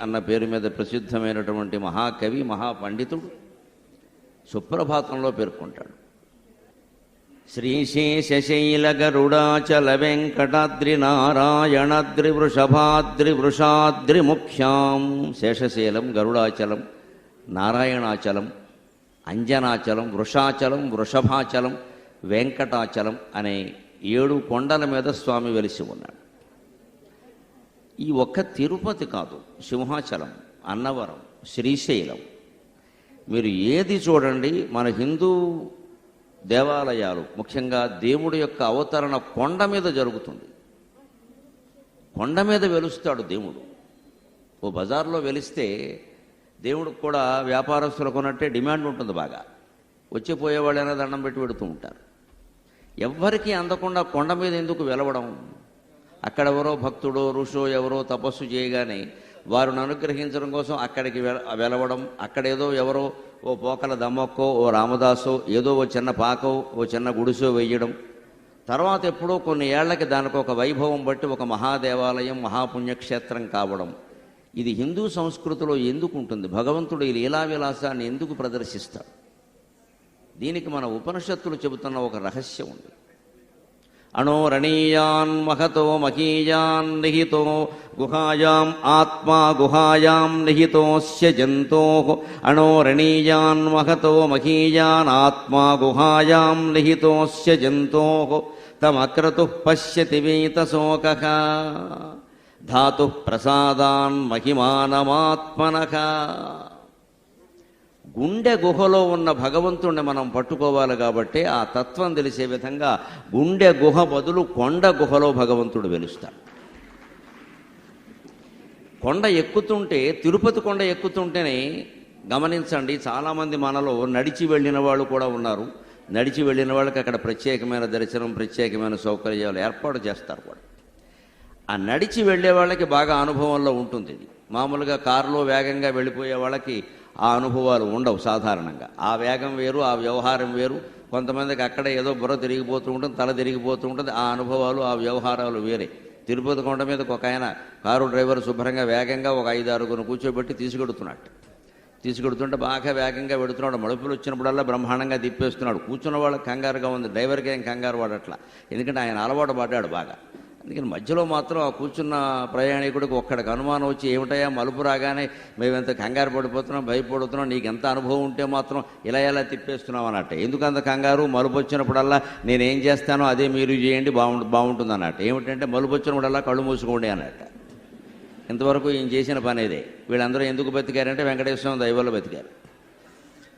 అన్న పేరు మీద ప్రసిద్ధమైనటువంటి మహాకవి మహాపండితుడు సుప్రభాతంలో పేర్కొంటాడు. శ్రీశేషశైల గరుడాచల వెంకటాద్రి నారాయణాద్రి వృషభాద్రి వృషాద్రి ముఖ్యాం. శేషశైలం, గరుడాచలం, నారాయణాచలం, అంజనాచలం, వృషాచలం, వృషభాచలం, వెంకటాచలం అనే 7 కొండల మీద స్వామి వెలిసి ఉన్నాడు. ఈ ఒక్క తిరుపతి కాదు, సింహాచలం, అన్నవరం, శ్రీశైలం, మీరు ఏది చూడండి మన హిందూ దేవాలయాలు ముఖ్యంగా దేవుడి యొక్క అవతరణ కొండ మీద జరుగుతుంది. కొండ మీద వెలుస్తాడు దేవుడు. ఓ బజార్లో వెలిస్తే దేవుడికి కూడా వ్యాపారస్తులకు ఉన్నట్టే డిమాండ్ ఉంటుంది. బాగా వచ్చిపోయేవాళ్ళైనా దండం పెట్టి పెడుతూ ఉంటారు. ఎవ్వరికీ అందకుండా కొండ మీద ఎందుకు వెలవడం? అక్కడెవరో భక్తుడో ఋషో ఎవరో తపస్సు చేయగానే వారిని అనుగ్రహించడం కోసం అక్కడికి వెలవడం, అక్కడేదో ఎవరో ఓ పోకల దమ్మక్కో ఓ రామదాసో ఏదో ఓ చిన్న పాకో ఓ చిన్న గుడిసో వేయడం, తర్వాత ఎప్పుడో కొన్ని ఏళ్లకి దానికి ఒక వైభవం బట్టి ఒక మహాదేవాలయం మహాపుణ్యక్షేత్రం కావడం. ఇది హిందూ సంస్కృతిలో ఎందుకు ఉంటుంది? భగవంతుడు ఈ లీలా విలాసాన్ని ఎందుకు ప్రదర్శిస్తాడు? దీనికి మన ఉపనిషత్తులు చెబుతున్న ఒక రహస్యం ఉంది. అణోరణీయాన్ మహతో మహీయాన్ నిహితో గుహాయాం ఆత్మా గుహాయాం నిహితోస్య జంతో. అణోరణీయాన్ మహతో మహీయాన్ ఆత్మా గుహాయాం నిహితోస్య జంతో. తమక్రతుః పశ్యతి వీతశోకః ధాతుః ప్రసాదాన్ మహిమానమాత్మనః. గుండె గుహలో ఉన్న భగవంతుణ్ణి మనం పట్టుకోవాలి కాబట్టి ఆ తత్వం తెలిసే విధంగా గుండె గుహ బదులు కొండ గుహలో భగవంతుడు వెలుస్తాడు. కొండ ఎక్కుతుంటే, తిరుపతి కొండ ఎక్కుతుంటేనే గమనించండి, చాలామంది మనలో నడిచి వెళ్ళిన వాళ్ళు కూడా ఉన్నారు. నడిచి వెళ్ళిన వాళ్ళకి అక్కడ ప్రత్యేకమైన దర్శనం, ప్రత్యేకమైన సౌకర్యాలు ఏర్పాటు చేస్తారు కూడా. ఆ నడిచి వెళ్ళే వాళ్ళకి బాగా అనుభవంలో ఉంటుంది. ఇది మామూలుగా కారులో వేగంగా వెళ్ళిపోయే వాళ్ళకి ఆ అనుభవాలు ఉండవు సాధారణంగా. ఆ వేగం వేరు, ఆ వ్యవహారం వేరు. కొంతమందికి అక్కడే ఏదో బుర్ర తిరిగిపోతూ ఉంటుంది, తల తిరిగిపోతూ ఉంటుంది. ఆ అనుభవాలు ఆ వ్యవహారాలు వేరే. తిరుపతి కొండ మీదకి ఒక ఆయన కారు డ్రైవర్ శుభ్రంగా వేగంగా ఒక 5-6 కూర్చోబెట్టి తీసుకెడుతుంటే బాగా వేగంగా పెడుతున్నాడు. మడుపులు వచ్చినప్పుడల్లా బ్రహ్మాండంగా తిప్పేస్తున్నాడు. కూర్చున్న వాళ్ళకి కంగారుగా ఉంది, డ్రైవర్కి ఏం కంగారు పడట్లా. ఎందుకంటే ఆయన అలవాటు పడ్డాడు బాగా. అందుకని మధ్యలో మాత్రం ఆ కూర్చున్న ప్రయాణికుడికి ఒక్కడికి అనుమానం వచ్చి, ఏమిటయా మలుపు రాగానే మేమెంత కంగారు పడిపోతున్నాం, భయపడుతున్నాం, నీకు ఎంత అనుభవం ఉంటే మాత్రం ఇలా ఎలా తిప్పేస్తున్నాం అన్నట్టు. ఎందుకంత కంగారు? మలుపు వచ్చినప్పుడల్లా నేనేం చేస్తానో అదే మీరు చేయండి, బాగుంటుంది అన్నట్టు. ఏమిటంటే మలుపు వచ్చినప్పుడల్లా కళ్ళు మూసుకోండి అన్నట్టు. ఇంతవరకు ఈయన చేసిన పని ఇదే. వీళ్ళందరూ ఎందుకు బతికారంటే వెంకటేశ్వరం దైవల్లో బతికారు.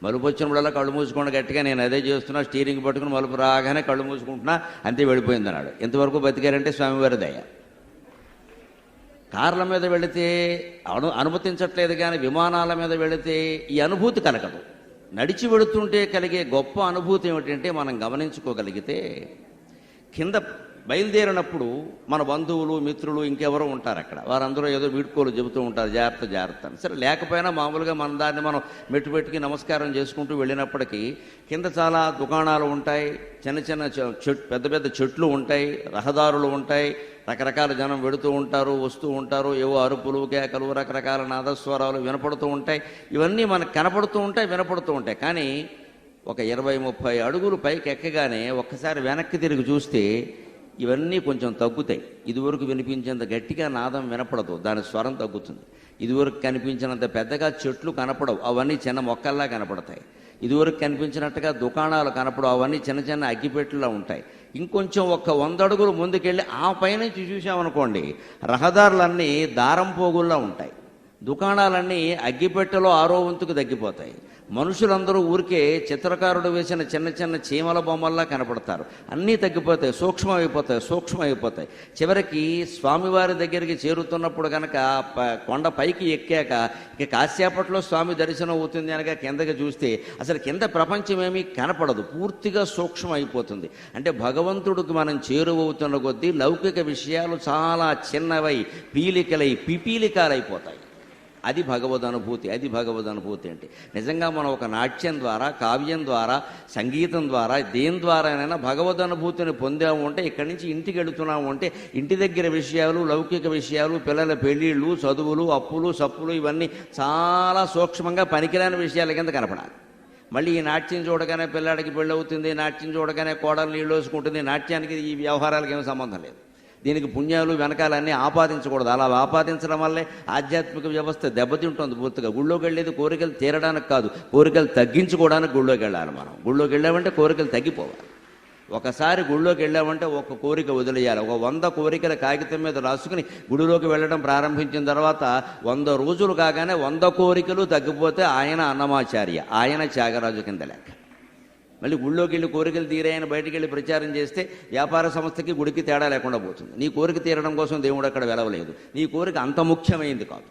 మలుపు వచ్చినప్పుడల్లా కళ్ళు మూసుకోండి గట్టిగా, నేను అదే చేస్తున్నా, స్టీరింగ్ పట్టుకుని మలుపు రాగానే కళ్ళు మూసుకుంటున్నా, అంతే వెళ్ళిపోయింది అన్నాడు. ఎంతవరకు బతికారంటే స్వామివారి దయ. కార్ల మీద వెళితే అనుమతించట్లేదు, కానీ విమానాల మీద వెళితే ఈ అనుభూతి కలగదు. నడిచి వెళుతుంటే కలిగే గొప్ప అనుభూతి ఏమిటంటే, మనం గమనించుకోగలిగితే కింద బయలుదేరినప్పుడు మన బంధువులు మిత్రులు ఇంకెవరో ఉంటారు అక్కడ. వారందరూ ఏదో వీడ్కోలు చెబుతూ ఉంటారు, జాగ్రత్త అని. సరే, లేకపోయినా మామూలుగా మన దాన్ని మనం మెట్టుపెట్టుకి నమస్కారం చేసుకుంటూ వెళ్ళినప్పటికీ కింద చాలా దుకాణాలు ఉంటాయి, చిన్న పెద్ద పెద్ద చెట్లు ఉంటాయి, రహదారులు ఉంటాయి, రకరకాల జనం వెడుతూ ఉంటారు, వస్తూ ఉంటారు, ఏవో అరుపులు కేకలు రకరకాల నాదస్వరాలు వినపడుతూ ఉంటాయి. ఇవన్నీ మనకు కనపడుతూ ఉంటాయి, వినపడుతూ ఉంటాయి. కానీ ఒక 20-30 అడుగులు పైకి ఎక్కగానే ఒక్కసారి వెనక్కి తిరిగి చూస్తే ఇవన్నీ కొంచెం తగ్గుతాయి. ఇదివరకు వినిపించేంత గట్టిగా నాదం వినపడదు, దాని స్వరం తగ్గుతుంది. ఇదివరకు కనిపించినంత పెద్దగా చెట్లు కనపడవు, అవన్నీ చిన్న మొక్కల్లా కనపడతాయి. ఇదివరకు కనిపించినట్టుగా దుకాణాలు కనపడవు, అవన్నీ చిన్న అగ్గిపెట్టెలా ఉంటాయి. ఇంకొంచెం 100 అడుగులు ముందుకెళ్ళి ఆ పైనుంచి చూసామనుకోండి, రహదారులన్నీ దారం పోగుల్లా ఉంటాయి, దుకాణాలన్నీ అగ్గిపెట్టెలో 6వ వంతుకు తగ్గిపోతాయి. మనుషులందరూ ఊరికే చిత్రకారుడు వేసిన చిన్న చీమల బొమ్మల్లా కనపడతారు. అన్నీ తగ్గిపోతాయి, సూక్ష్మమైపోతాయి. చివరికి స్వామివారి దగ్గరికి చేరుతున్నప్పుడు కనుక కొండ పైకి ఎక్కాక ఇక కాసేపట్లో స్వామి దర్శనం అవుతుంది అనగా కిందకి చూస్తే అసలు కింద ప్రపంచమేమీ కనపడదు, పూర్తిగా సూక్ష్మం అయిపోతుంది. అంటే భగవంతుడికి మనం చేరువవుతున్న కొద్దీ లౌకిక విషయాలు చాలా చిన్నవై పీలికలై పిపీలికాలైపోతాయి. అది భగవద్ అనుభూతి. అది భగవద్ అనుభూతి అంటే నిజంగా మనం ఒక నాట్యం ద్వారా, కావ్యం ద్వారా, సంగీతం ద్వారా, దేని ద్వారానైనా భగవద్ అనుభూతిని పొందాము అంటే ఇక్కడి నుంచి ఇంటికి వెళుతున్నాము అంటే ఇంటి దగ్గర విషయాలు, లౌకిక విషయాలు, పిల్లల పెళ్ళిళ్ళు, చదువులు, అప్పులు, సప్పులు ఇవన్నీ చాలా సూక్ష్మంగా పనికిరాని విషయాల కింద కనపడాలి. మళ్ళీ ఈ నాట్యం చూడగానే పిల్లాడికి పెళ్ళి అవుతుంది, నాట్యం చూడగానే కోడలు నీళ్ళు వేసుకుంటుంది, నాట్యానికి ఈ వ్యవహారాలకు ఏమీ సంబంధం లేదు. దీనికి పుణ్యాలు వెనకాలన్నీ ఆపాదించకూడదు. అలా ఆపాదించడం వల్లే ఆధ్యాత్మిక వ్యవస్థ దెబ్బతింటుంది పూర్తిగా. గుళ్ళోకి వెళ్ళేది కోరికలు తీరడానికి కాదు, కోరికలు తగ్గించుకోవడానికి గుళ్ళోకి వెళ్ళాలి. మనం గుళ్ళోకి వెళ్ళామంటే కోరికలు తగ్గిపోవాలి. ఒకసారి గుళ్ళోకి వెళ్ళామంటే ఒక కోరిక వదిలేయాలి. 100 కోరికల కాగితం మీద రాసుకుని గుడిలోకి వెళ్ళడం ప్రారంభించిన తర్వాత 100 రోజులు కాగానే 100 కోరికలు తగ్గిపోతే ఆయన అన్నమాచార్య, ఆయన త్యాగరాజు కింద లెక్క. మళ్ళీ గుళ్ళోకి వెళ్ళి కోరికలు తీరాయని బయటికి వెళ్ళి ప్రచారం చేస్తే వ్యాపార సంస్థకి గుడికి తేడా లేకుండా పోతుంది. నీ కోరిక తీరడం కోసం దేవుడు అక్కడ వెలవలేదు. నీ కోరిక అంత ముఖ్యమైంది కాదు.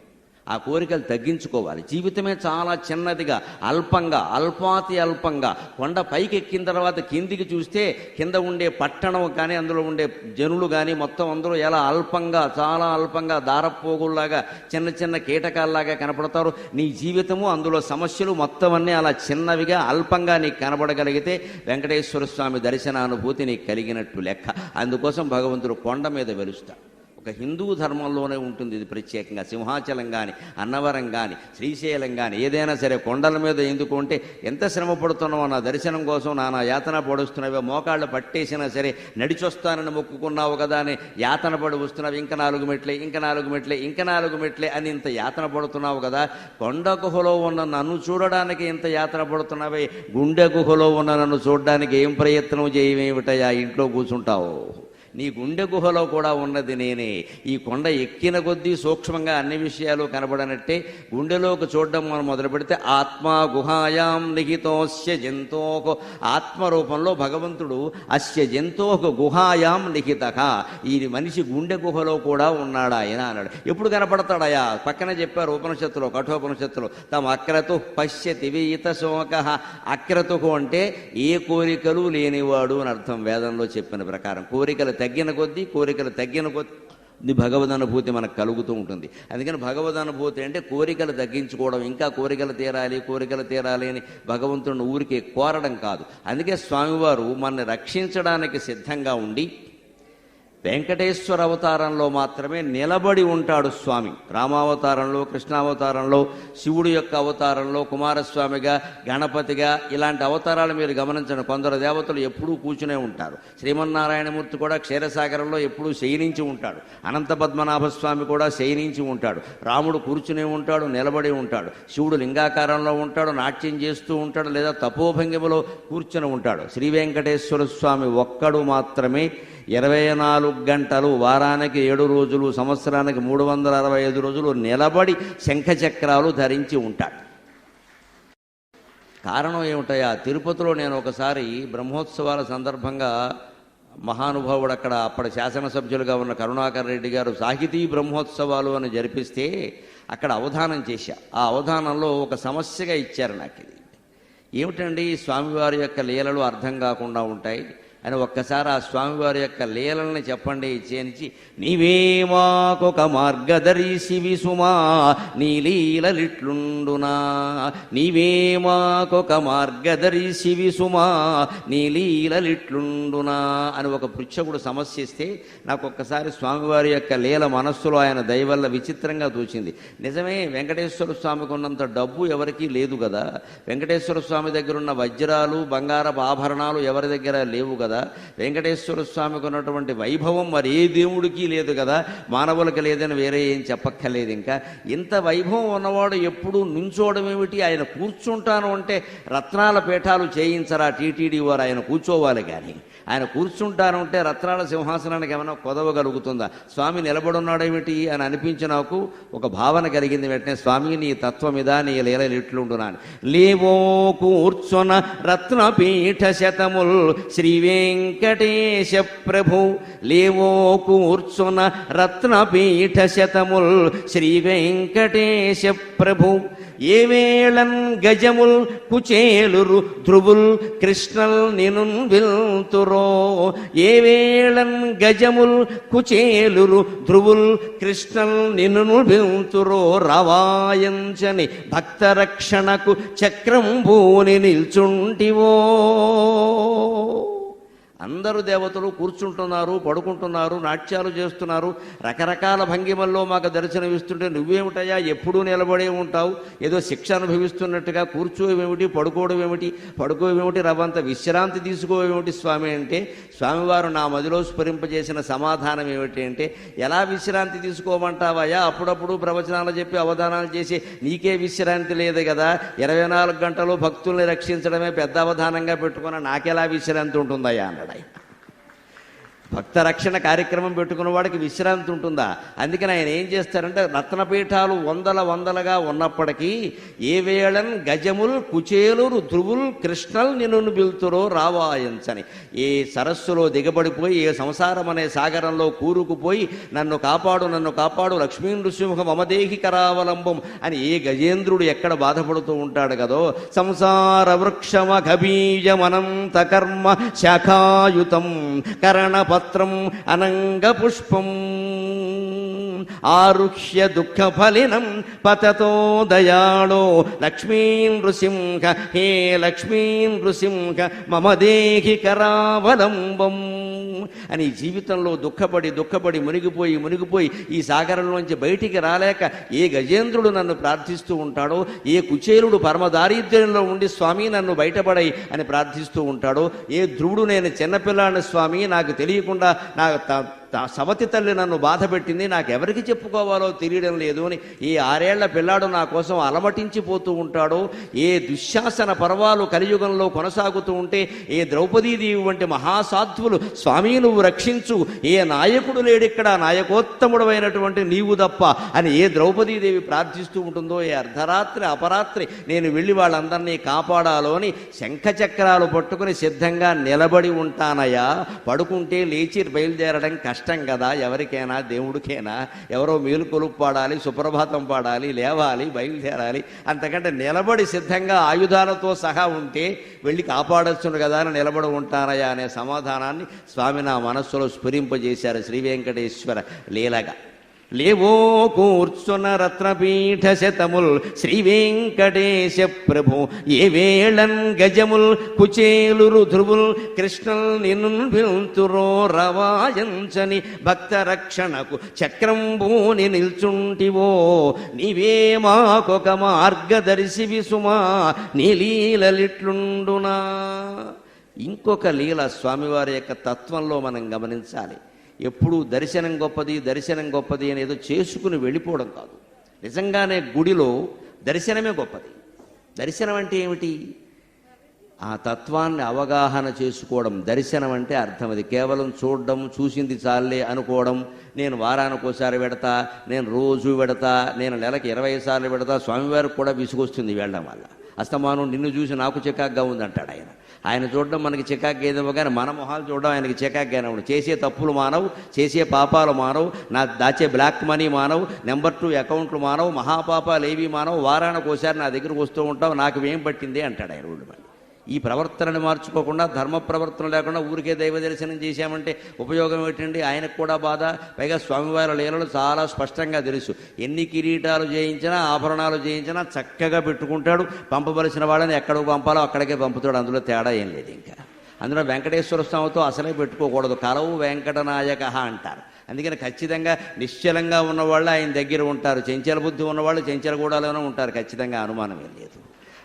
ఆ కోరికలు తగ్గించుకోవాలి. జీవితమే చాలా చిన్నదిగా, అల్పంగా, అల్పాతి అల్పంగా, కొండ పైకి ఎక్కిన తర్వాత కిందికి చూస్తే కింద ఉండే పట్టణం కానీ అందులో ఉండే జనులు కానీ మొత్తం అందరూ ఎలా అల్పంగా, చాలా అల్పంగా, దారపోగుల్లాగా, చిన్న చిన్న కీటకాల్లాగా కనపడతారు. నీ జీవితము, అందులో సమస్యలు మొత్తం అన్నీ అలా చిన్నవిగా, అల్పంగా నీకు కనబడగలిగితే వెంకటేశ్వర స్వామి దర్శనానుభూతి నీకు కలిగినట్టు లెక్క. అందుకోసం భగవంతుడు కొండ మీద వెలుస్తాడు. ఒక హిందూ ధర్మంలోనే ఉంటుంది ఇది ప్రత్యేకంగా. సింహాచలం కానీ, అన్నవరం కానీ, శ్రీశైలం కానీ ఏదైనా సరే కొండల మీద ఎందుకు అంటే ఎంత శ్రమ పడుతున్నావో నా దర్శనం కోసం, నానా యాతన పడుస్తున్నావో, మోకాళ్ళు పట్టేసినా సరే నడిచొస్తానని మొక్కుకున్నావు కదా అని యాతన పడి వస్తున్నావు. ఇంకా 4 మెట్లే, ఇంకా 4 మెట్లే, ఇంకా 4 మెట్లే అని ఇంత యాతన పడుతున్నావు కదా. కొండ గుహలో ఉన్న నన్ను చూడడానికి ఇంత యాతన పడుతున్నావే, గుండె గుహలో ఉన్న నన్ను చూడడానికి ఏం ప్రయత్నం చేయమేమిటయా, ఇంట్లో కూర్చుంటావు. నీ గుండె గుహలో కూడా ఉన్నది నేనే. ఈ కొండ ఎక్కిన కొద్దీ సూక్ష్మంగా అన్ని విషయాలు కనబడనట్టే గుండెలోకి చూడడం మనం మొదలు పెడితే ఆత్మ గుహాయాం నిహితోస్య జంతోహో, ఆత్మరూపంలో భగవంతుడు అస్య జంతోహ గుహాయాం నిహితః, ఈ మనిషి గుండె గుహలో కూడా ఉన్నాడా ఆయన అన్నాడు. ఎప్పుడు కనపడతాడయా? పక్కన చెప్పారు ఉపనిషత్తులో, కఠోపనిషత్తులో, తమ అక్రతు పశ్యతి విహిత శోకః. అక్రతు అంటే ఏ కోరికలు లేనివాడు అని అర్థం. వేదంలో చెప్పిన ప్రకారం కోరికలు తగ్గిన కొద్దీ భగవద్ అనుభూతి మనకు కలుగుతూ ఉంటుంది. అందుకని భగవద్ అనుభూతి అంటే కోరికలు తగ్గించుకోవడం, ఇంకా కోరికలు తీరాలి అని భగవంతుడిని ఊరికే కోరడం కాదు. అందుకే స్వామివారు మనల్ని రక్షించడానికి సిద్ధంగా ఉండి వెంకటేశ్వర అవతారంలో మాత్రమే నిలబడి ఉంటాడు స్వామి. రామావతారంలో, కృష్ణావతారంలో, శివుడు యొక్క అవతారంలో, కుమారస్వామిగా, గణపతిగా, ఇలాంటి అవతారాలు మీరు గమనించండి. కొందరు దేవతలు ఎప్పుడూ కూర్చునే ఉంటారు. శ్రీమన్నారాయణమూర్తి కూడా క్షీరసాగరంలో ఎప్పుడూ శయనించి ఉంటాడు. అనంత పద్మనాభస్వామి కూడా శయనించి ఉంటాడు. రాముడు కూర్చునే ఉంటాడు, నిలబడి ఉంటాడు. శివుడు లింగాకారంలో ఉంటాడు, నాట్యం చేస్తూ ఉంటాడు, లేదా తపోభంగిమలో కూర్చుని ఉంటాడు. శ్రీ వెంకటేశ్వర స్వామి ఒక్కడు మాత్రమే 24 గంటలు, వారానికి 7 రోజులు, సంవత్సరానికి 365 రోజులు నిలబడి శంఖచక్రాలు ధరించి ఉంటాడు. కారణం ఏమిటయా? తిరుపతిలో నేను ఒకసారి బ్రహ్మోత్సవాల సందర్భంగా మహానుభావుడు అక్కడ అప్పటి శాసనసభ్యులుగా ఉన్న కరుణాకర్ రెడ్డి గారు సాహితీ బ్రహ్మోత్సవాలు అని జరిపిస్తే అక్కడ అవధానం చేశా. ఆ అవధానంలో ఒక సమస్యగా ఇచ్చారు నాకు. ఇది ఏమిటండి, స్వామివారి యొక్క లీలలు అర్థం కాకుండా ఉంటాయి అని ఒక్కసారి ఆ స్వామివారి యొక్క లీలల్ని చెప్పండి ఇచ్చేయించి, నీవే మాకొక మార్గదర్శివి సుమా నీ లీలలిట్లుండునా, నీవే మాకొక మార్గదర్శివి సుమా నీ లీలలిట్లుండునా అని ఒక పృచ్ఛకుడు సమస్య ఇస్తే నాకు ఒక్కసారి స్వామివారి యొక్క లీల మనస్సులో ఆయన దయ వల్ల విచిత్రంగా తోచింది. నిజమే, వెంకటేశ్వర స్వామికి ఉన్నంత డబ్బు ఎవరికీ లేదు కదా. వెంకటేశ్వర స్వామి దగ్గర ఉన్న వజ్రాలు, బంగారపు ఆభరణాలు ఎవరి దగ్గర లేవు కదా. వెంకటేశ్వర స్వామికి ఉన్నటువంటి వైభవం మరి ఏ దేవుడికి లేదు కదా. మానవులకి లేదని వేరే ఏం చెప్పక్కర్లేదు. ఇంకా ఇంత వైభవం ఉన్నవాడు ఎప్పుడు నుంచోవడం ఏమిటి? ఆయన కూర్చుంటాను అంటే రత్నాల పీఠాలు చేయించరా టీటీడీ వారు? ఆయన కూర్చోవాలి. కానీ ఆయన కూర్చుంటాను అంటే రత్నాల సింహాసనానికి ఏమైనా కొదవగలుగుతుందా? స్వామి నిలబడున్నాడేమిటి అని అనిపించి నాకు ఒక భావన కలిగింది. వెంటనే స్వామి నీ తత్వమిదా, నీ లీలలు ఇట్లుంటున్నాను. లేవో కూర్చొన రత్నపీఠ శతముల్ శ్రీవే వెంకటేశ ప్రభు లేవో కూర్చున రత్నపీఠ శతముల్ శ్రీ వెంకటేశ ప్రభు ఏ వేళన్ గజముల్ కుచేలురు ధ్రువుల్ కృష్ణల్ నినున్ విల్తురో ఏ వేళన్ గజముల్ కుచేలురు ధ్రువుల్ కృష్ణల్ నినున్ విల్తురో రావాయంచని భక్తరక్షణకు చక్రంబూని నిల్చుంటివో. అందరూ దేవతలు కూర్చుంటున్నారు, పడుకుంటున్నారు, నాట్యాలు చేస్తున్నారు, రకరకాల భంగిమల్లో మాకు దర్శనమిస్తుంటే నువ్వేమిటయా ఎప్పుడూ నిలబడే ఉంటావు, ఏదో శిక్ష అనుభవిస్తున్నట్టుగా కూర్చోవేమిటి, పడుకోవేమిటి, రవ్వంత విశ్రాంతి తీసుకోవేమిటి స్వామి అంటే, స్వామివారు నా మదిలో స్ఫురింపజేసిన సమాధానం ఏమిటి అంటే, ఎలా విశ్రాంతి తీసుకోమంటావయ్యా, అప్పుడప్పుడు ప్రవచనాలు చెప్పి అవధానాలు చేసి నీకే విశ్రాంతి లేదు కదా, 24 గంటలు భక్తుల్ని రక్షించడమే పెద్ద అవధానంగా పెట్టుకున్న నాకెలా విశ్రాంతి ఉంటుందయ్యా అన్నాడు. భక్త రక్షణ కార్యక్రమం పెట్టుకున్న వాడికి విశ్రాంతి ఉంటుందా? అందుకని ఆయన ఏం చేస్తారంటే, రత్నపీఠాలు వందలుగా ఉన్నప్పటికీ ఏ వేళన్ గజముల్ కుచేలురు ధ్రువుల్ కృష్ణల్ నిన్ను పిలుతురో రావాయంచని, ఏ సరస్సులో దిగబడిపోయి ఏ సంసారం అనే సాగరంలో కూరుకుపోయి నన్ను కాపాడు లక్ష్మీ నృసింహ మమదేహి కరావలంబం అని ఏ గజేంద్రుడు ఎక్కడ బాధపడుతూ ఉంటాడు కదో, సంసార వృక్షమఘబీజమనంత కర్మ శాఖాయుతం కరణపత్రం అనంగ పుష్పం ఆరుహ్య దుఃఖ ఫలినం పతతో దయాళో లక్ష్మీ నృసింహ హే లక్ష్మీ నృసింహ మమదేహి కరావలంబం అని జీవితంలో దుఃఖపడి మునిగిపోయి ఈ సాగరంలోంచి బయటికి రాలేక ఏ గజేంద్రుడు నన్ను ప్రార్థిస్తూ ఉంటాడో, ఏ కుచేలుడు పరమదారిద్ర్యంలో ఉండి స్వామి నన్ను బయటపడై అని ప్రార్థిస్తూ ఉంటాడో, ఏ ధ్రువుడు నేను చిన్నపిల్లాడిని స్వామి నాకు తెలియకుండా సవతి తల్లి నన్ను బాధ పెట్టింది, నాకెవరికి చెప్పుకోవాలో తెలియడం లేదు అని ఈ 6 ఏళ్ల పిల్లాడు నా కోసం అలమటించిపోతూ ఉంటాడో, ఏ దుశ్శాసన పర్వాలు కలియుగంలో కొనసాగుతూ ఉంటే ఏ ద్రౌపదీదేవి వంటి మహాసాధ్వులు స్వామి నువ్వు రక్షించు, ఏ నాయకుడు లేడిక్కడ నాయకోత్తముడమైనటువంటి నీవు తప్ప అని ఏ ద్రౌపదీదేవి ప్రార్థిస్తూ ఉంటుందో, ఏ అర్ధరాత్రి అపరాత్రి నేను వెళ్ళి వాళ్ళందరినీ కాపాడాలో అని శంఖచక్రాలు పట్టుకుని సిద్ధంగా నిలబడి ఉంటానయ్యా. పడుకుంటే లేచి బయలుదేరడం కష్టం కదా, ఎవరికైనా దేవుడికైనా ఎవరో మేలుకొలుపు పాడాలి, సుప్రభాతం పాడాలి, లేవాలి, బయలుదేరాలి, అంతకంటే నిలబడి సిద్ధంగా ఆయుధాలతో సహా ఉంటే వెళ్ళి కాపాడొచ్చును కదా అని నిలబడి ఉంటానయా అనే సమాధానాన్ని స్వామి నా మనస్సులో స్ఫురింపజేశారు శ్రీ వెంకటేశ్వర లీలగా. లేవో కూర్చున్న రత్నపీఠ శతముల్ శ్రీ వెంకటేశ ప్రభు ఏ వేళన్ గజముల్ కుచేలురు ధ్రువుల్ కృష్ణల్ నిన్ను పిలుతురో రవాయంచని భక్త రక్షణకు చక్రంబూని నిల్చుంటివో నీవే మాకొక మార్గదర్శి విసుమా నీ లీలలిట్లుండునా. ఇంకొక లీల స్వామివారి యొక్క తత్వంలో మనం గమనించాలి. ఎప్పుడూ దర్శనం గొప్పది అని ఏదో చేసుకుని వెళ్ళిపోవడం కాదు. నిజంగానే గుడిలో దర్శనమే గొప్పది. దర్శనం అంటే ఏమిటి? ఆ తత్వాన్ని అవగాహన చేసుకోవడం. దర్శనం అంటే అర్థం అది. కేవలం చూడడం, చూసింది చాలే అనుకోవడం, నేను వారానికోసారి పెడతా, నేను రోజు పెడతా, నేను నెలకి 20 సార్లు పెడతా, స్వామివారికి కూడా విసుగొస్తుంది వెళ్ళడం వల్ల. అస్తమానం నిన్ను చూసి నాకు చికాగ్గా ఉందంటాడు ఆయన. ఆయన చూడడం మనకి చికాగ్గా ఏదేమో కానీ మన మొహాలు చూడడం ఆయనకి చికాగ్గానే ఉండదు. చేసే తప్పులు మానవు, చేసే పాపాలు మానవు, నా దాచే బ్లాక్ మనీ మానవు, నెంబర్ 2 అకౌంట్లు మానవు, మహాపాపాలు ఏవి మానవు, వారానికి ఒకసారి నా దగ్గరకు వస్తూ ఉంటావు, నాకు ఏం పట్టింది అంటాడు ఆయన. ఊళ్ళు ఈ ప్రవర్తనని మార్చుకోకుండా, ధర్మ ప్రవర్తన లేకుండా ఊరికే దైవ దర్శనం చేశామంటే ఉపయోగం ఏంటండి? ఆయనకు కూడా బాధ. పైగా స్వామివారి లీలలు చాలా స్పష్టంగా తెలుసు. ఎన్ని కిరీటాలు చేయించినా, ఆభరణాలు చేయించినా చక్కగా పెట్టుకుంటాడు. పంపవలసిన వాళ్ళని ఎక్కడికి పంపాలో అక్కడికే పంపుతాడు. అందులో తేడా ఏం లేదు. ఇంకా అందులో వెంకటేశ్వర స్వామితో అసలే పెట్టుకోకూడదు. కలవు వెంకటనాయక అంటారు. అందుకని ఖచ్చితంగా నిశ్చలంగా ఉన్నవాళ్ళు ఆయన దగ్గర ఉంటారు. చెంచల బుద్ధి ఉన్నవాళ్ళు చెంచలగూడలోనే ఉంటారు. ఖచ్చితంగా అనుమానం ఏం లేదు.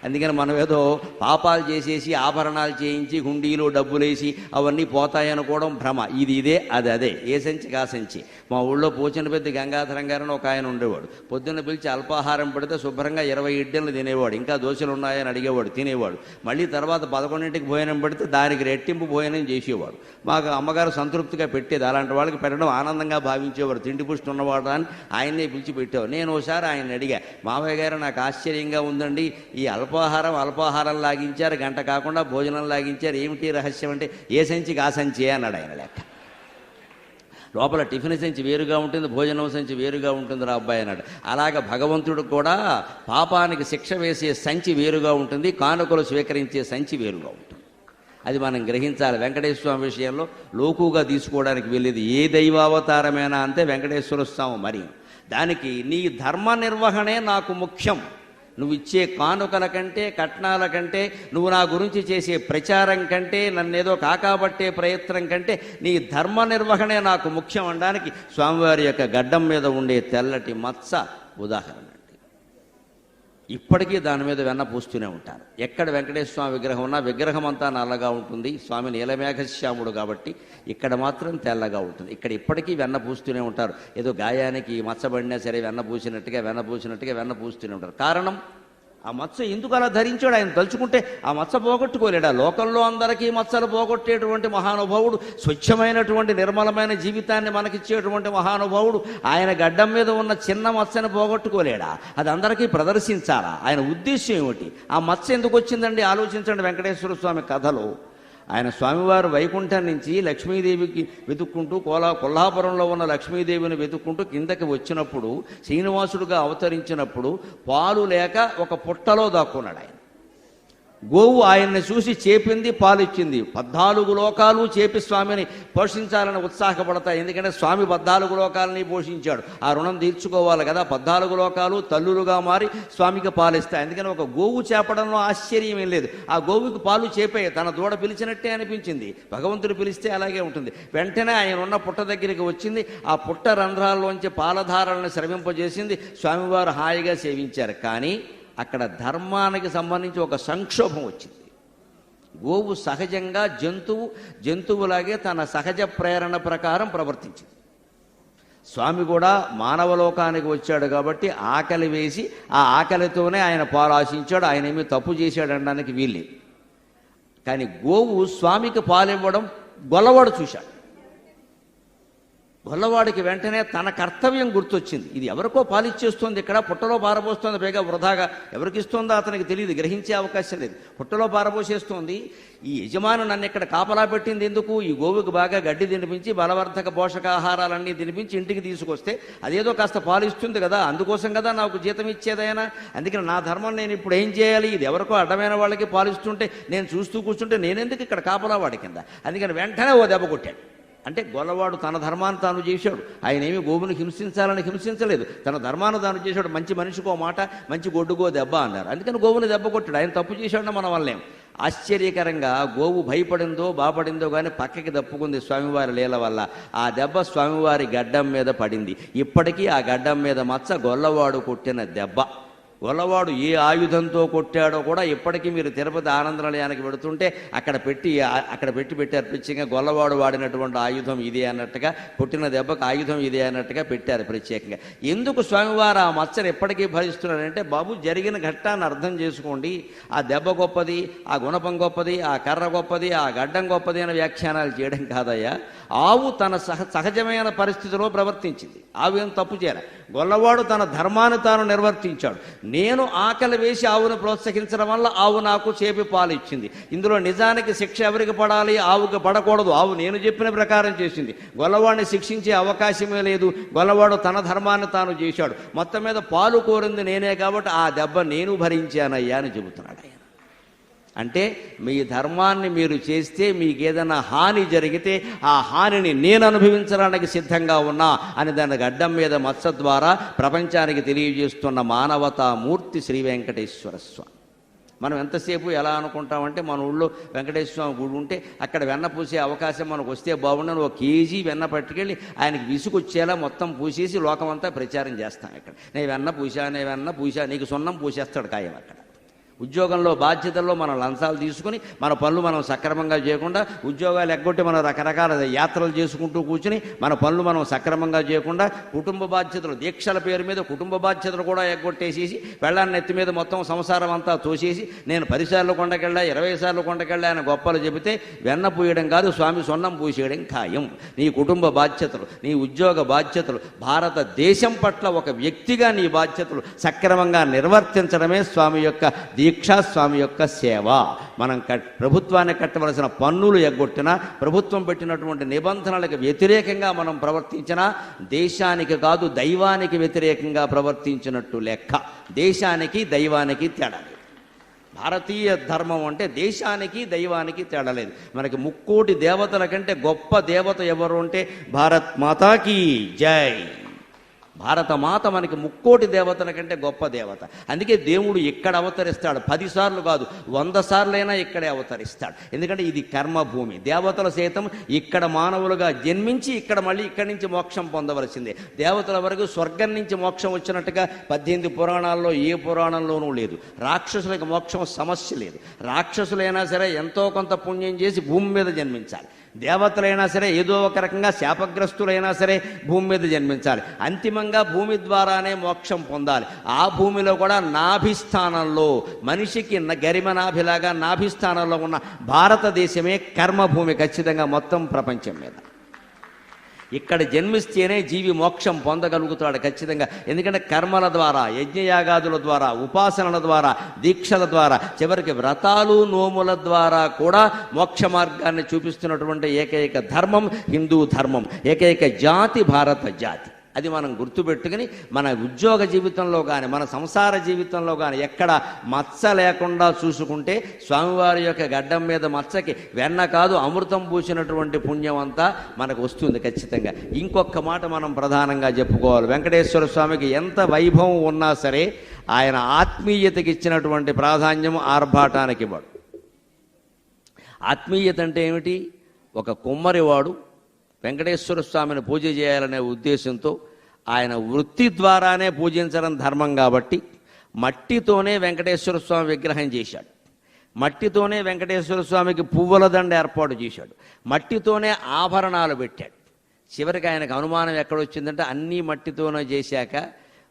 అందుకని మనం ఏదో పాపాలు చేసేసి ఆభరణాలు చేయించి హుండీలో డబ్బులేసి అవన్నీ పోతాయనుకోవడం భ్రమ. ఇదే అదే ఏ సంచి కా సంచి. మా ఊళ్ళో పోచిన పెద్ద గంగాధరం గారని ఒక ఆయన ఉండేవాడు. పొద్దున్న పిలిచి అల్పాహారం పెడితే శుభ్రంగా 20 ఇడ్డలు తినేవాడు. ఇంకా దోశలు ఉన్నాయని అడిగేవాడు, తినేవాడు. మళ్ళీ తర్వాత 11ంటికి భోజనం పెడితే దానికి రెట్టింపు భోజనం చేసేవాడు. మాకు అమ్మగారు సంతృప్తిగా పెట్టేది. అలాంటి వాళ్ళకి పెట్టడం ఆనందంగా భావించేవారు. తిండి పుష్టి ఉన్నవాడు అని ఆయన్నే పిలిచి పెట్టేవారు. నేను ఒకసారి ఆయన అడిగా, మావయ్య గారు నాకు ఆశ్చర్యంగా ఉందండి, ఈ అల్పాహారం లాగించారు, గంట కాకుండా భోజనం లాగించారు. ఏమిటి రహస్యం అంటే ఏ సంచికి ఆ సంచి అన్నాడు ఆయన లెక్క. లోపల టిఫిన్ సంచి వేరుగా ఉంటుంది, భోజనం సంచి వేరుగా ఉంటుంది రా అబ్బాయి అన్నాడు. అలాగ భగవంతుడు కూడా పాపానికి శిక్ష వేసే సంచి వేరుగా ఉంటుంది, కానుకలు స్వీకరించే సంచి వేరుగా ఉంటుంది. అది మనం గ్రహించాలి. వెంకటేశ్వర స్వామి విషయంలో లోకుగా తీసుకోవడానికి వెళ్ళేది ఏ దైవావతారమైనా అంతే వెంకటేశ్వర స్వామి. మరి దానికి నీ ధర్మ నిర్వహణే నాకు ముఖ్యం. నువ్వు ఇచ్చే కానుకల కంటే, కట్నాల కంటే, నువ్వు నా గురించి చేసే ప్రచారం కంటే, నన్నేదో కాకాబట్టే ప్రయత్నం కంటే నీ ధర్మ నిర్వహణే నాకు ముఖ్యం అనడానికి స్వామివారి యొక్క గడ్డం మీద ఉండే తెల్లటి మచ్చ ఉదాహరణ. ఇప్పటికీ దాని మీద వెన్న పూస్తూనే ఉంటారు. ఎక్కడ వెంకటేశ్వర స్వామి విగ్రహం ఉన్నా విగ్రహం అంతా నల్లగా ఉంటుంది. స్వామి నీలమేఘశ్యాముడు కాబట్టి ఇక్కడ మాత్రం తెల్లగా ఉంటుంది. ఇక్కడ ఇప్పటికీ వెన్న పూస్తూనే ఉంటారు. ఏదో గాయానికి మచ్చబడినా సరే వెన్న పూస్తూనే ఉంటారు. కారణం, ఆ మచ్చ ఎందుకు అలా ధరించాడు? ఆయన తలుచుకుంటే ఆ మచ్చ పోగొట్టుకోలేడు. ఆ లోకంలో అందరికీ మచ్చలు పోగొట్టేటువంటి మహానుభావుడు, స్వచ్ఛమైనటువంటి నిర్మలమైన జీవితాన్ని మనకిచ్చేటువంటి మహానుభావుడు ఆయన గడ్డం మీద ఉన్న చిన్న మచ్చను పోగొట్టుకోలేడా? అది అందరికీ ప్రదర్శించాలా? ఆయన ఉద్దేశం ఏమిటి? ఆ మచ్చ ఎందుకు వచ్చిందండి? ఆలోచించండి. వెంకటేశ్వర స్వామి కథలో ఆయన స్వామివారు వైకుంఠం నుంచి లక్ష్మీదేవికి వెతుక్కుంటూ కొల్హాపురంలో ఉన్న లక్ష్మీదేవిని వెతుక్కుంటూ కిందకి వచ్చినప్పుడు, శ్రీనివాసుడుగా అవతరించినప్పుడు పాలు లేక ఒక పుట్టలో దాక్కున్నాడు ఆయన. గోవు ఆయన్ని చూసి చేపింది, పాలిచ్చింది. 14 లోకాలు చేపి స్వామిని పోషించాలని ఉత్సాహపడతాయి. ఎందుకంటే స్వామి 14 లోకాలని పోషించాడు. ఆ రుణం తీర్చుకోవాలి కదా. 14 లోకాలు తల్లులుగా మారి స్వామికి పాలిస్తాయి. అందుకని ఒక గోవు చేపడంలో ఆశ్చర్యం ఏం లేదు. ఆ గోవుకి పాలు చేపే తన దూడ పిలిచినట్టే అనిపించింది. భగవంతుడు పిలిస్తే అలాగే ఉంటుంది. వెంటనే ఆయన ఉన్న పుట్ట దగ్గరికి వచ్చింది. ఆ పుట్ట రంధ్రాల్లోంచి పాలధారలను స్రవింపజేసింది. స్వామివారు హాయిగా సేవించారు. కానీ అక్కడ ధర్మానికి సంబంధించి ఒక సంక్షోభం వచ్చింది. గోవు సహజంగా జంతువులాగే తన సహజ ప్రేరణ ప్రకారం ప్రవర్తించింది. స్వామి కూడా మానవలోకానికి వచ్చాడు కాబట్టి ఆకలి వేసి ఆ ఆకలితోనే ఆయన పాలు ఆశించాడు. ఆయన ఏమీ తప్పు చేశాడు అనడానికి వీల్లేదు. కానీ గోవు స్వామికి పాలివ్వడం గొల్లవాడు చూశాడు. గొల్లవాడికి వెంటనే తన కర్తవ్యం గుర్తొచ్చింది. ఇది ఎవరికో పాలిచ్చేస్తుంది, ఇక్కడ పుట్టలో పారబోస్తోంది. పైగా వృధాగా ఎవరికి ఇస్తుందో అతనికి తెలియదు, గ్రహించే అవకాశం లేదు. పుట్టలో పారబోసేస్తోంది. ఈ యజమాను నన్ను ఇక్కడ కాపలా పెట్టింది ఎందుకు? ఈ గోవుకి బాగా గడ్డి తినిపించి బలవర్ధక పోషకాహారాలన్నీ తినిపించి ఇంటికి తీసుకొస్తే అదేదో కాస్త పాలిస్తుంది కదా, అందుకోసం కదా నాకు జీతం ఇచ్చేదైనా. అందుకని నా ధర్మం నేను ఇప్పుడు ఏం చేయాలి? ఇది ఎవరికో అడ్డమైన వాళ్ళకి పాలిస్తుంటే నేను చూస్తూ కూర్చుంటే నేనెందుకు ఇక్కడ కాపలా వాడి కింద? అందుకని వెంటనే ఓ దెబ్బ కొట్టాడు. అంటే గొల్లవాడు తన ధర్మాన్ని తాను చేశాడు. ఆయన ఏమి గోవుని హింసించలేదు. తన ధర్మాన్ని తాను చేశాడు. మంచి మనిషికో మాట, మంచి గొడ్డుకో దెబ్బ అన్నారు. అందుకని గోవుని దెబ్బ కొట్టాడు. ఆయన తప్పు చేశాడని మన వల్లేం. ఆశ్చర్యకరంగా గోవు భయపడిందో బాపడిందో కానీ పక్కకి తప్పుకుంది స్వామివారి లీల వల్ల. ఆ దెబ్బ స్వామివారి గడ్డం మీద పడింది. ఇప్పటికీ ఆ గడ్డం మీద మచ్చ గొల్లవాడు కొట్టిన దెబ్బ. గొల్లవాడు ఏ ఆయుధంతో కొట్టాడో కూడా ఇప్పటికీ మీరు తిరుపతి ఆనంద నిలయానికి వెడుతుంటే అక్కడ పెట్టి ప్రత్యేకంగా గొల్లవాడు వాడినటువంటి ఆయుధం ఇదే అన్నట్టుగా, కొట్టిన దెబ్బకు ఆయుధం ఇదే అన్నట్టుగా పెట్టారు ప్రత్యేకంగా. ఎందుకు స్వామివారు ఆ మచ్చను ఎప్పటికీ భరిస్తున్నాడంటే, బాబు జరిగిన ఘట్టాన్ని అర్థం చేసుకోండి. ఆ దెబ్బ గొప్పది, ఆ గుణపం గొప్పది, ఆ కర్ర గొప్పది, ఆ గడ్డం గొప్పది అని వ్యాఖ్యానాలు చేయడం కాదయ్యా. ఆవు తన సహజమైన పరిస్థితిలో ప్రవర్తించింది. ఆవు ఏం తప్పు చేయాలి. గొల్లవాడు తన ధర్మాన్ని తాను నిర్వర్తించాడు. నేను ఆకలి వేసి ఆవును ప్రోత్సహించడం వల్ల ఆవు నాకు చేపి పాలు ఇచ్చింది. ఇందులో నిజానికి శిక్ష ఎవరికి పడాలి? ఆవుకి పడకూడదు. ఆవు నేను చెప్పిన ప్రకారం చేసింది. గొల్లవాడిని శిక్షించే అవకాశమే లేదు. గొల్లవాడు తన ధర్మాన్ని తాను చేశాడు. మొత్తం మీద పాలు కోరింది నేనే కాబట్టి ఆ దెబ్బ నేను భరించానయ్యా అని చెబుతున్నాడు ఆయన. అంటే మీ ధర్మాన్ని మీరు చేస్తే మీకు ఏదైనా హాని జరిగితే ఆ హానిని నేను అనుభవించడానికి సిద్ధంగా ఉన్నా అని దాని గడ్డం మీద మత్స ద్వారా ప్రపంచానికి తెలియజేస్తున్న మానవతామూర్తి శ్రీ వెంకటేశ్వర స్వామి. మనం ఎంతసేపు ఎలా అనుకుంటామంటే, మన ఊళ్ళో వెంకటేశ్వర స్వామి గుడి ఉంటే అక్కడ వెన్న పూసే అవకాశం మనకు వస్తే బాగుండని 1 కేజీ వెన్న పట్టుకెళ్ళి ఆయనకి విసుకొచ్చేలా మొత్తం పూసేసి లోకమంతా ప్రచారం చేస్తాం. ఇక్కడ నేను వెన్న పూసా నీకు సున్నం పూసేస్తాడు ఖాయం. అక్కడ ఉద్యోగంలో బాధ్యతల్లో మనం లంచాలు తీసుకుని మన పనులు మనం సక్రమంగా చేయకుండా, ఉద్యోగాలు ఎగ్గొట్టి మనం రకరకాల యాత్రలు చేసుకుంటూ కూర్చుని మన పనులు మనం సక్రమంగా చేయకుండా, కుటుంబ బాధ్యతలు దీక్షల పేరు మీద కుటుంబ బాధ్యతలు కూడా ఎగ్గొట్టేసేసి పెళ్ళాన్ని ఎత్తి మీద మొత్తం సంసారం అంతా తోసేసి నేను 10 సార్లు కొండకెళ్ళా 20 సార్లు కొండకెళ్ళా అని గొప్పలు చెబితే వెన్న పూయడం కాదు, స్వామి సొన్నం పూసేయడం ఖాయం. నీ కుటుంబ బాధ్యతలు, నీ ఉద్యోగ బాధ్యతలు, భారతదేశం పట్ల ఒక వ్యక్తిగా నీ బాధ్యతలు సక్రమంగా నిర్వర్తించడమే స్వామి యొక్క దీక్ష స్వామి యొక్క సేవ. మనం ప్రభుత్వాన్ని కట్టవలసిన పన్నులు ఎగ్గొట్టినా, ప్రభుత్వం పెట్టినటువంటి నిబంధనలకు వ్యతిరేకంగా మనం ప్రవర్తించినా దేశానికి కాదు దైవానికి వ్యతిరేకంగా ప్రవర్తించినట్టు లెక్క. దేశానికి దైవానికి తేడా లేదు. భారతీయ ధర్మం అంటే దేశానికి దైవానికి తేడా లేదు. మనకి 3,00,00,000 దేవతల కంటే గొప్ప దేవత ఎవరు అంటే భారత్ మాతాకి జై. భారత మాత మనకి 3,00,00,000 దేవతల కంటే గొప్ప దేవత. అందుకే దేవుడు ఇక్కడ అవతరిస్తాడు. 10 సార్లు కాదు, 100 సార్లైనా ఇక్కడే అవతరిస్తాడు. ఎందుకంటే ఇది కర్మభూమి. దేవతలు సైతం ఇక్కడ మానవులుగా జన్మించి ఇక్కడ మళ్ళీ ఇక్కడి నుంచి మోక్షం పొందవలసిందే. దేవతల వరకు స్వర్గం నుంచి మోక్షం వచ్చినట్టుగా 18 పురాణాల్లో ఏ పురాణంలోనూ లేదు. రాక్షసులకు మోక్షం సమస్య లేదు. రాక్షసులైనా సరే ఎంతో కొంత పుణ్యం చేసి భూమి మీద జన్మించాలి. దేవతలైనా సరే ఏదో ఒక రకంగా శాపగ్రస్తులైనా సరే భూమి మీద జన్మించాలి. అంతిమంగా భూమి ద్వారానే మోక్షం పొందాలి. ఆ భూమిలో కూడా నాభిస్థానంలో, మనిషికి గరిమనాభిలాగా నాభిస్థానంలో ఉన్న భారతదేశమే కర్మభూమి ఖచ్చితంగా మొత్తం ప్రపంచం మీద. ఇక్కడ జన్మిస్తేనే జీవి మోక్షం పొందగలుగుతాడు ఖచ్చితంగా. ఎందుకంటే కర్మల ద్వారా, యజ్ఞయాగాదుల ద్వారా, ఉపాసనల ద్వారా, దీక్షల ద్వారా, చివరికి వ్రతాలు నోముల ద్వారా కూడా మోక్ష మార్గాన్ని చూపిస్తున్నటువంటి ఏకైక ధర్మం హిందూ ధర్మం. ఏకైక జాతి భారత జాతి. అది మనం గుర్తుపెట్టుకుని మన ఉద్యోగ జీవితంలో కానీ మన సంసార జీవితంలో కానీ ఎక్కడ మచ్చ లేకుండా చూసుకుంటే స్వామివారి యొక్క గడ్డం మీద మచ్చకి వెన్న కాదు అమృతం పూసినటువంటి పుణ్యం అంతా మనకు వస్తుంది ఖచ్చితంగా. ఇంకొక మాట మనం ప్రధానంగా చెప్పుకోవాలి. వెంకటేశ్వర స్వామికి ఎంత వైభవం ఉన్నా సరే ఆయన ఆత్మీయతకి ఇచ్చినటువంటి ప్రాధాన్యం ఆర్భాటానికి ఇవ్వడు. ఆత్మీయత అంటే ఏమిటి? ఒక కుమ్మరివాడు వెంకటేశ్వర స్వామిని పూజ చేయాలనే ఉద్దేశంతో ఆయన వృత్తి ద్వారానే పూజించడం ధర్మం కాబట్టి మట్టితోనే వెంకటేశ్వర స్వామి విగ్రహం చేశాడు. మట్టితోనే వెంకటేశ్వర స్వామికి పువ్వుల దండ ఏర్పాటు చేశాడు. మట్టితోనే ఆభరణాలు పెట్టాడు. చివరికి ఆయనకు అనుమానం ఎక్కడొచ్చిందంటే అన్నీ మట్టితోనే చేశాక,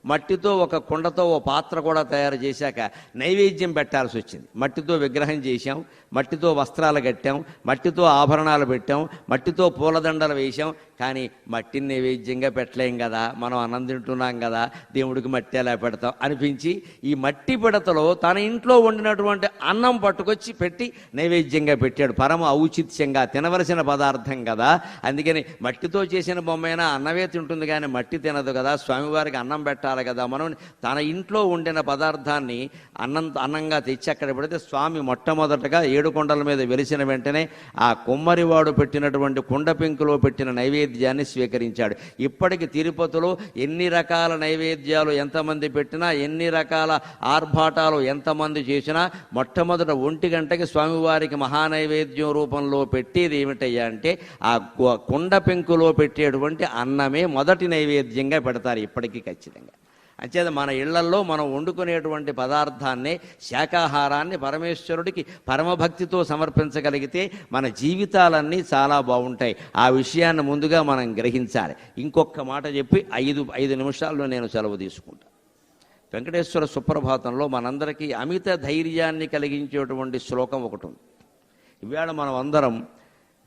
మట్టితో ఒక కుండతో ఓ పాత్ర కూడా తయారు చేశాక నైవేద్యం పెట్టాల్సి వచ్చింది. మట్టితో విగ్రహం చేశాం, మట్టితో వస్త్రాలు కట్టాం, మట్టితో ఆభరణాలు పెట్టాం, మట్టితో పూలదండలు వేశాం, కానీ మట్టిని నైవేద్యంగా పెట్టలేం కదా, మనం అన్నం తింటున్నాం కదా, దేవుడికి మట్టి ఎలా పెడతాం అనిపించి ఈ మట్టి పిడతలో తన ఇంట్లో వండినటువంటి అన్నం పట్టుకొచ్చి పెట్టి నైవేద్యంగా పెట్టాడు. పరమ ఔచిత్యంగా తినవలసిన పదార్థం కదా. అందుకని మట్టితో చేసిన బొమ్మైనా అన్నమే తింటుంది కానీ మట్టి తినదు కదా, స్వామివారికి అన్నం పెట్టాలి కదా. మనం తన ఇంట్లో వండిన పదార్థాన్ని అన్నంగా తెచ్చి అక్కడ పెడితే స్వామి మొట్టమొదటగా 7 కొండల మీద వెలిసిన వెంటనే ఆ కుమ్మరివాడు పెట్టినటువంటి కుండ పెంకులో పెట్టిన నైవేద్యాన్ని స్వీకరించాడు. ఇప్పటికి తిరుపతిలో ఎన్ని రకాల నైవేద్యాలు ఎంతమంది పెట్టినా, ఎన్ని రకాల ఆర్భాటాలు ఎంతమంది చేసినా మొట్టమొదట 1 గంటకి స్వామివారికి మహానైవేద్యం రూపంలో పెట్టేది ఏమిటయ్యా అంటే ఆ కుండ పెంకులో పెట్టేటువంటి అన్నమే మొదటి నైవేద్యంగా పెడతారు ఇప్పటికీ ఖచ్చితంగా. అంచేత మన ఇళ్లల్లో మనం వండుకునేటువంటి పదార్థాన్ని, శాకాహారాన్ని పరమేశ్వరుడికి పరమభక్తితో సమర్పించగలిగితే మన జీవితాలన్నీ చాలా బాగుంటాయి. ఆ విషయాన్ని ముందుగా మనం గ్రహించాలి. ఇంకొక మాట చెప్పి 5 నిమిషాల్లో నేను సెలవు తీసుకుంటాను. వెంకటేశ్వర సుప్రభాతంలో మనందరికీ అమిత ధైర్యాన్ని కలిగించేటువంటి శ్లోకం ఒకటి ఉంది. ఇవాళ మనం అందరం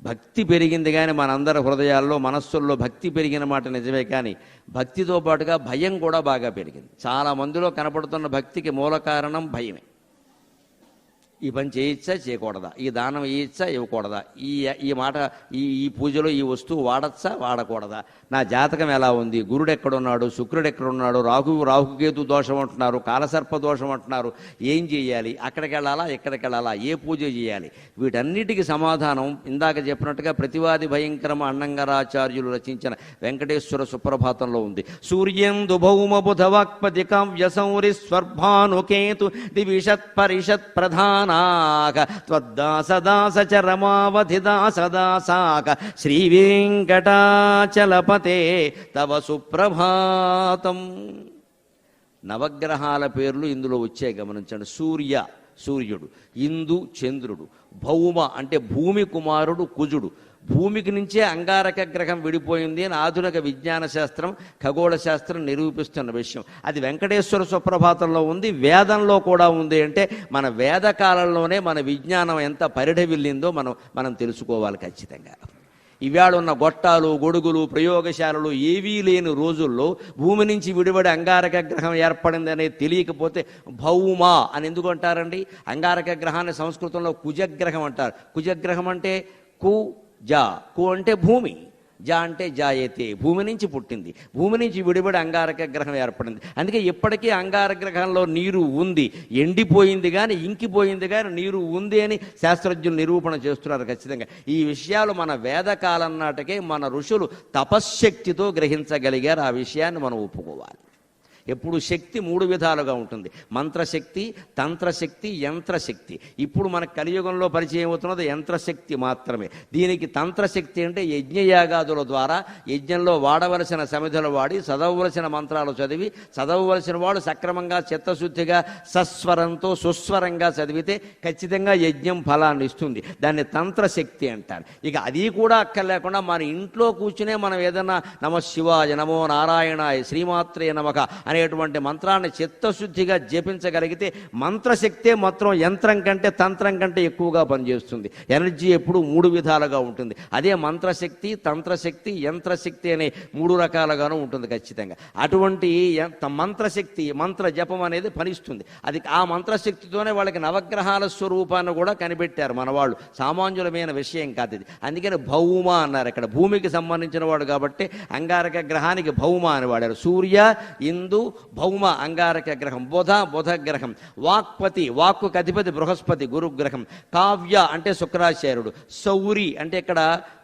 భక్తి పెరిగింది కానీ మనందరి హృదయాల్లో, మనస్సుల్లో భక్తి పెరిగిన మాట నిజమే, కానీ భక్తితో పాటుగా భయం కూడా బాగా పెరిగింది. చాలా మందిలో కనపడుతున్న భక్తికి మూల కారణం భయమే. ఈ పని చేయొచ్చా చేయకూడదా, ఈ దానం ఇయ్యచ్చా ఇవ్వకూడదా, ఈ మాట ఈ పూజలో ఈ వస్తువు వాడచ్చా వాడకూడదా, నా జాతకం ఎలా ఉంది, గురుడు ఎక్కడున్నాడు, శుక్రుడు ఎక్కడున్నాడు, రాహుకేతు దోషం అంటున్నారు, కాలసర్ప దోషం అంటున్నారు, ఏం చేయాలి, అక్కడికి వెళ్ళాలా ఎక్కడికి వెళ్ళాలా, ఏ పూజ చేయాలి, వీటన్నిటికీ సమాధానం ఇందాక చెప్పినట్టుగా ప్రతివాది భయంకరం అన్నంగరాచార్యులు రచించిన వెంకటేశ్వర సుప్రభాతంలో ఉంది. సూర్యందు భౌమ బుధవాక్పతి కావ్య సౌరి స్వర్భానుకేతు దివిషత్ పరిషత్ ప్రధాన త్వద్దాసదాస చరమావధిదాసదాసాక శ్రీ వెంకటాచలపతే తవ సుప్రభాతం. నవగ్రహాల పేర్లు ఇందులో వచ్చాయి గమనించండి. సూర్యుడు, ఇందు చంద్రుడు, భౌమ అంటే భూమి కుమారుడు కుజుడు. భూమికి నుంచే అంగారక గ్రహం విడిపోయింది అని ఆధునిక విజ్ఞాన శాస్త్రం, ఖగోళ శాస్త్రం నిరూపిస్తున్న విషయం. అది వెంకటేశ్వర సుప్రభాతంలో ఉంది, వేదంలో కూడా ఉంది. అంటే మన వేద కాలంలోనే మన విజ్ఞానం ఎంత పరిఢవిల్లిందో మనం తెలుసుకోవాలి ఖచ్చితంగా. ఇవాళ ఉన్న గొట్టాలు, గొడుగులు, ప్రయోగశాలలు ఏవీ లేని రోజుల్లో భూమి నుంచి విడిపడి అంగారక గ్రహం ఏర్పడింది అనేది తెలియకపోతే భౌమ అని ఎందుకు అంటారండి? అంగారక గ్రహాన్ని సంస్కృతంలో కుజగ్రహం అంటారు. కుజగ్రహం అంటే కు జా, కు అంటే భూమి, జా అంటే జాయతే, భూమి నుంచి పుట్టింది, భూమి నుంచి విడిపడి అంగారక గ్రహం ఏర్పడింది. అందుకే ఇప్పటికీ అంగారక గ్రహంలో నీరు ఉంది, ఎండిపోయింది కానీ ఇంకిపోయింది కానీ నీరు ఉంది అని శాస్త్రజ్ఞులు నిరూపణ చేస్తున్నారు ఖచ్చితంగా. ఈ విషయాలు మన వేదకాలం నాటికే మన ఋషులు తపశ్శక్తితో గ్రహించగలిగారు. ఆ విషయాన్ని మనం ఒప్పుకోవాలి. ఎప్పుడు శక్తి మూడు విధాలుగా ఉంటుంది: మంత్రశక్తి, తంత్రశక్తి, యంత్రశక్తి. ఇప్పుడు మన కలియుగంలో పరిచయం అవుతున్నది యంత్రశక్తి మాత్రమే. దీనికి తంత్రశక్తి అంటే యజ్ఞయాగాదుల ద్వారా యజ్ఞంలో వాడవలసిన సమిధులు వాడి చదవవలసిన మంత్రాలు చదివి, చదవవలసిన వాడు సక్రమంగా చిత్తశుద్ధిగా సస్వరంతో సుస్వరంగా చదివితే ఖచ్చితంగా యజ్ఞం ఫలాన్ని ఇస్తుంది. దాన్ని తంత్రశక్తి అంటారు. ఇక అది కూడా అక్కర్లేకుండా మన ఇంట్లో కూర్చునే మనం ఏదన్నా నమ శివాయ, నమో నారాయణాయ, శ్రీమాత్రే నమః అనేటువంటి మంత్రాన్ని చిత్తశుద్ధిగా జపించగలిగితే మంత్రశక్తే మొత్తం యంత్రం కంటే తంత్రం కంటే ఎక్కువగా పనిచేస్తుంది. ఎనర్జీ ఎప్పుడు మూడు విధాలుగా ఉంటుంది. అదే మంత్రశక్తి, తంత్రశక్తి, యంత్రశక్తి అనే మూడు రకాలుగాను ఉంటుంది ఖచ్చితంగా. అటువంటి మంత్రశక్తి, మంత్ర జపం అనేది ఫలిస్తుంది. అది ఆ మంత్రశక్తితోనే వాళ్ళకి నవగ్రహాల స్వరూపాన్ని కూడా కనిపెట్టారు మన వాళ్ళు. సామాన్యులమైన విషయం కాదు ఇది. అందుకని భౌమ అన్నారు. ఇక్కడ భూమికి సంబంధించిన వాడు కాబట్టి అంగారక గ్రహానికి భౌమ అని వాడారు. సూర్య, ఇందు, భౌమ అంగారక గ్రహం. బుధ గ్రహం. వాక్పతి, వాక్కుకి అధిపతి బృహస్పతి గురుగ్రహం. కావ్య అంటే శుక్రాచార్యుడు. శౌరి అంటే ఇక్కడ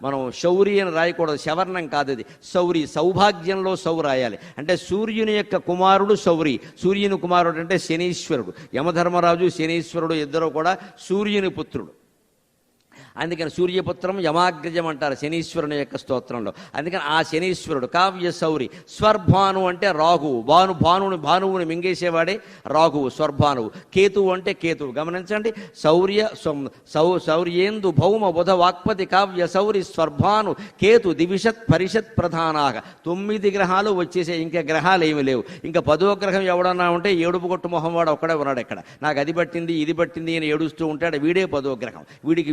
మనం శౌరి అని రాయకూడదు, శవర్ణం కాదు ఇది. శౌరి, సౌభాగ్యంలో సౌ రాయాలి. అంటే సూర్యుని యొక్క కుమారుడు శౌరి. సూర్యుని కుమారుడు అంటే శనీశ్వరుడు. యమధర్మరాజు శనీశ్వరుడు ఇద్దరు కూడా సూర్యుని పుత్రుడు. అందుకని సూర్యపుత్రం యమాగ్రజం అంటారు శనీశ్వరుని యొక్క స్తోత్రంలో. అందుకని ఆ శనీశ్వరుడు కావ్య శౌరి. స్వర్భాను అంటే రాఘువు. భానువుని మింగేసేవాడే రాఘువు, స్వర్భానువు. కేతువు అంటే కేతువు. గమనించండి, శౌర్యేందు భౌమ బుధ వాక్పతి కావ్య శౌరి స్వర్భాను కేతు దివిషత్ పరిషత్ ప్రధానాగా. 9 గ్రహాలు వచ్చేసే, ఇంకా గ్రహాలు ఏమి లేవు. ఇంకా 10వ గ్రహం ఎవడన్నా ఉంటే ఏడుపు కొట్టు మొహం వాడు ఒక్కడే ఉన్నాడు. ఇక్కడ నాకు అది పట్టింది ఇది పట్టింది అని ఏడుస్తూ ఉంటాడు. వీడే 10వ గ్రహం.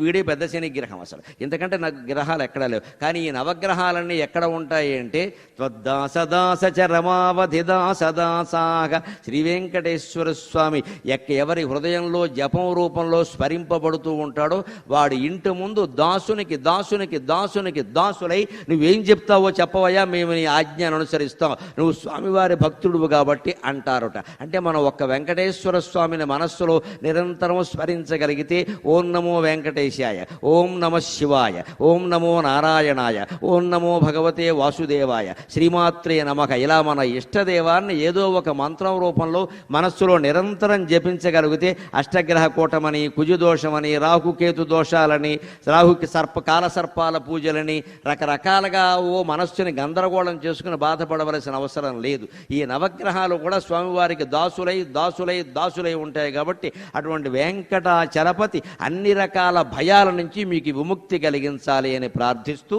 వీడే పెద్ద శని గ్రహం. అసలు ఇంతకంటే నాకు గ్రహాలు ఎక్కడా లేవు. కానీ ఈ నవగ్రహాలన్నీ ఎక్కడ ఉంటాయి అంటే త్వద్దాసదాసచరమావధి దాసదాసాగా శ్రీ వెంకటేశ్వర స్వామి ఎవరి హృదయంలో జపం రూపంలో స్మరింపబడుతూ ఉంటాడో వాడి ఇంటి ముందు దాసునికి దాసునికి దాసునికి దాసులై నువ్వేం చెప్తావో చెప్పవయ్యా, మేము నీ ఆజ్ఞను అనుసరిస్తాం, నువ్వు స్వామివారి భక్తుడువు కాబట్టి అంటారట. అంటే మనం ఒక్క వెంకటేశ్వర స్వామిని మనస్సులో నిరంతరం స్మరించగలిగితే ఓం నమో వెంకటేశాయ, ఓం నమ శివాయ, ఓం నమో నారాయణాయ, ఓం నమో భగవతే వాసుదేవాయ, శ్రీమాత్రే నమః, ఇలా మన ఇష్టదేవాన్ని ఏదో ఒక మంత్రం రూపంలో మనస్సులో నిరంతరం జపించగలిగితే అష్టగ్రహ కూటమని, కుజదోషమని, రాహుకేతు దోషాలని, రాహుకి కాలసర్పాల పూజలని రకరకాలుగా మనస్సుని గందరగోళం చేసుకుని బాధపడవలసిన అవసరం లేదు. ఈ నవగ్రహాలు కూడా స్వామివారికి దాసులై దాసులై దాసులై ఉంటాయి కాబట్టి అటువంటి వెంకటాచలపతి అన్ని రకాల భయాల నుంచి మీకు విముక్తి కలిగించాలి అని ప్రార్థిస్తూ